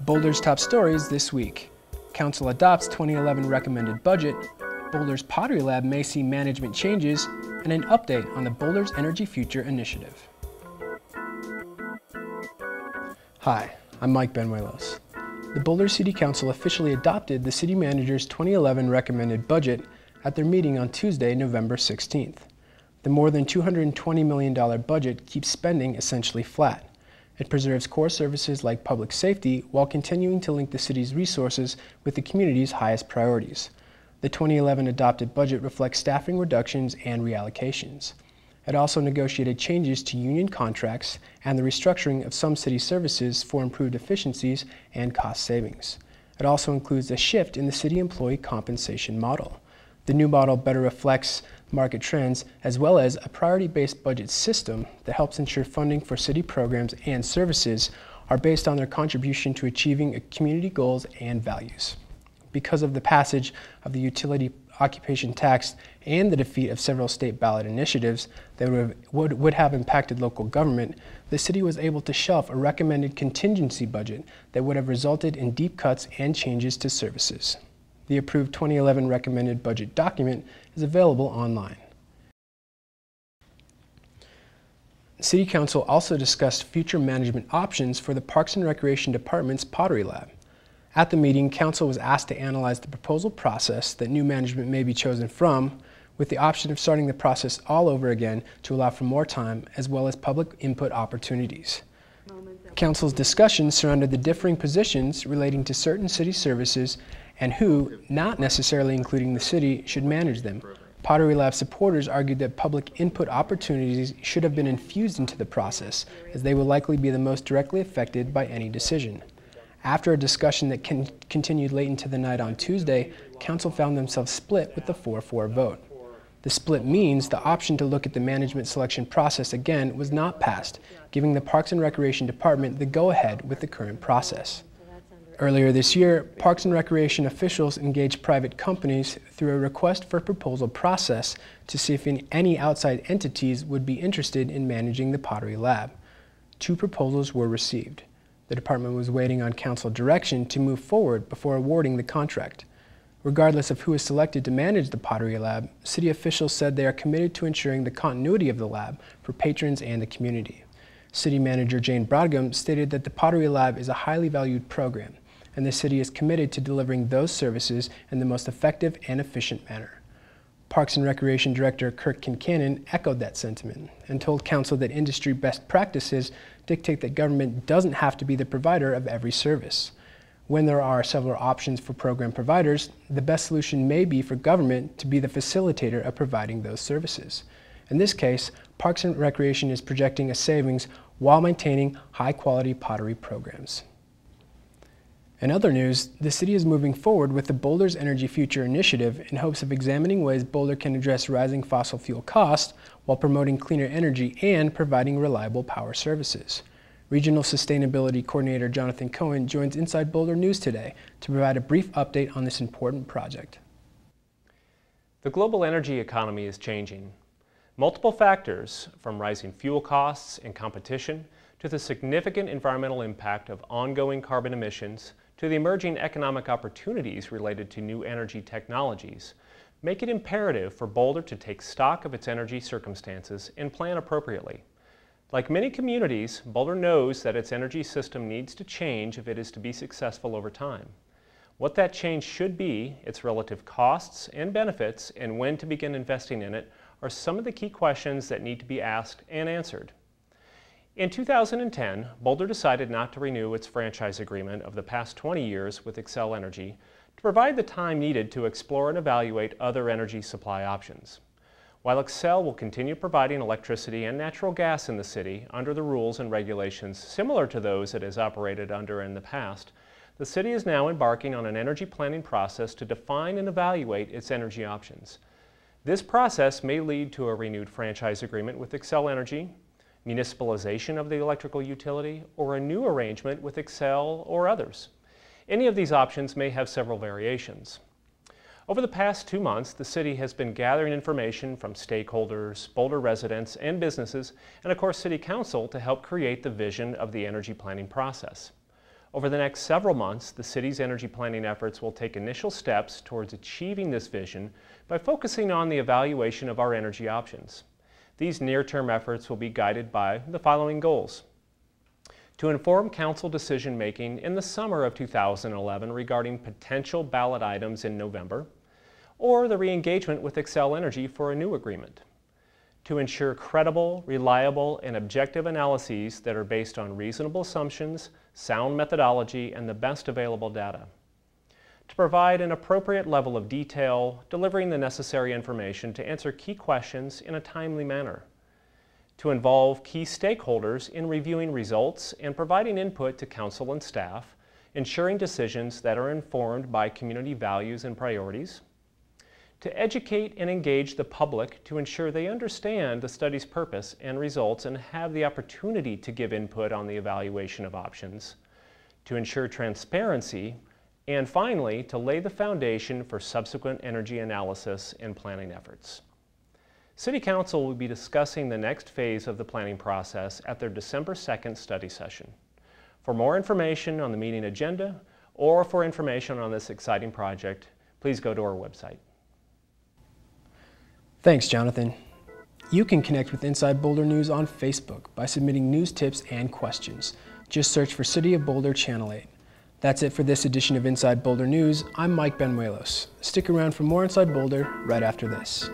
Boulder's top stories this week. Council adopts 2011 recommended budget, Boulder's Pottery Lab may see management changes, and an update on the Boulder's Energy Future initiative. Hi, I'm Mike Benuelos. The Boulder City Council officially adopted the city manager's 2011 recommended budget at their meeting on Tuesday, November 16th. The more than $220 million budget keeps spending essentially flat. It preserves core services like public safety while continuing to link the city's resources with the community's highest priorities. The 2011 adopted budget reflects staffing reductions and reallocations. It also negotiated changes to union contracts and the restructuring of some city services for improved efficiencies and cost savings. It also includes a shift in the city employee compensation model. The new model better reflects market trends as well as a priority-based budget system that helps ensure funding for city programs and services are based on their contribution to achieving community goals and values. Because of the passage of the utility occupation tax and the defeat of several state ballot initiatives that would have impacted local government, the city was able to shelf a recommended contingency budget that would have resulted in deep cuts and changes to services. The approved 2011 recommended budget document is available online. The City Council also discussed future management options for the Parks and Recreation Department's Pottery Lab. At the meeting, Council was asked to analyze the proposal process that new management may be chosen from, with the option of starting the process all over again to allow for more time, as well as public input opportunities. Council's discussions surrounded the differing positions relating to certain city services and who, not necessarily including the city, should manage them. Pottery Lab supporters argued that public input opportunities should have been infused into the process, as they will likely be the most directly affected by any decision. After a discussion that continued late into the night on Tuesday, Council found themselves split with the 4-4 vote. The split means the option to look at the management selection process again was not passed, giving the Parks and Recreation Department the go-ahead with the current process. Earlier this year, Parks and Recreation officials engaged private companies through a request for proposal process to see if any outside entities would be interested in managing the Pottery Lab. 2 proposals were received. The department was waiting on council direction to move forward before awarding the contract. Regardless of who is selected to manage the Pottery Lab, city officials said they are committed to ensuring the continuity of the lab for patrons and the community. City Manager Jane Brodgum stated that the Pottery Lab is a highly valued program, and the city is committed to delivering those services in the most effective and efficient manner. Parks and Recreation Director Kirk Kincannon echoed that sentiment and told Council that industry best practices dictate that government doesn't have to be the provider of every service. When there are several options for program providers, the best solution may be for government to be the facilitator of providing those services. In this case, Parks and Recreation is projecting a savings while maintaining high-quality pottery programs. In other news, the city is moving forward with the Boulder's Energy Future initiative in hopes of examining ways Boulder can address rising fossil fuel costs while promoting cleaner energy and providing reliable power services. Regional Sustainability Coordinator Jonathan Cohen joins Inside Boulder News today to provide a brief update on this important project. The global energy economy is changing. Multiple factors, from rising fuel costs and competition to the significant environmental impact of ongoing carbon emissions, to the emerging economic opportunities related to new energy technologies, make it imperative for Boulder to take stock of its energy circumstances and plan appropriately. Like many communities, Boulder knows that its energy system needs to change if it is to be successful over time. What that change should be, its relative costs and benefits, and when to begin investing in it are some of the key questions that need to be asked and answered. In 2010, Boulder decided not to renew its franchise agreement of the past 20 years with Xcel Energy to provide the time needed to explore and evaluate other energy supply options. While Xcel will continue providing electricity and natural gas in the city under the rules and regulations similar to those it has operated under in the past, the city is now embarking on an energy planning process to define and evaluate its energy options. This process may lead to a renewed franchise agreement with Xcel Energy, municipalization of the electrical utility, or a new arrangement with Xcel or others. Any of these options may have several variations. Over the past 2 months, the city has been gathering information from stakeholders, Boulder residents, and businesses, and of course City Council to help create the vision of the energy planning process. Over the next several months, the city's energy planning efforts will take initial steps towards achieving this vision by focusing on the evaluation of our energy options. These near-term efforts will be guided by the following goals: to inform council decision-making in the summer of 2011 regarding potential ballot items in November, or the re-engagement with Xcel Energy for a new agreement; to ensure credible, reliable, and objective analyses that are based on reasonable assumptions, sound methodology, and the best available data; to provide an appropriate level of detail, delivering the necessary information to answer key questions in a timely manner; to involve key stakeholders in reviewing results and providing input to council and staff, ensuring decisions that are informed by community values and priorities; to educate and engage the public to ensure they understand the study's purpose and results and have the opportunity to give input on the evaluation of options; to ensure transparency; and finally, to lay the foundation for subsequent energy analysis and planning efforts. City Council will be discussing the next phase of the planning process at their December 2nd study session. For more information on the meeting agenda or for information on this exciting project, please go to our website. Thanks, Jonathan. You can connect with Inside Boulder News on Facebook by submitting news tips and questions. Just search for City of Boulder Channel 8. That's it for this edition of Inside Boulder News. I'm Mike Benuelos. Stick around for more Inside Boulder right after this.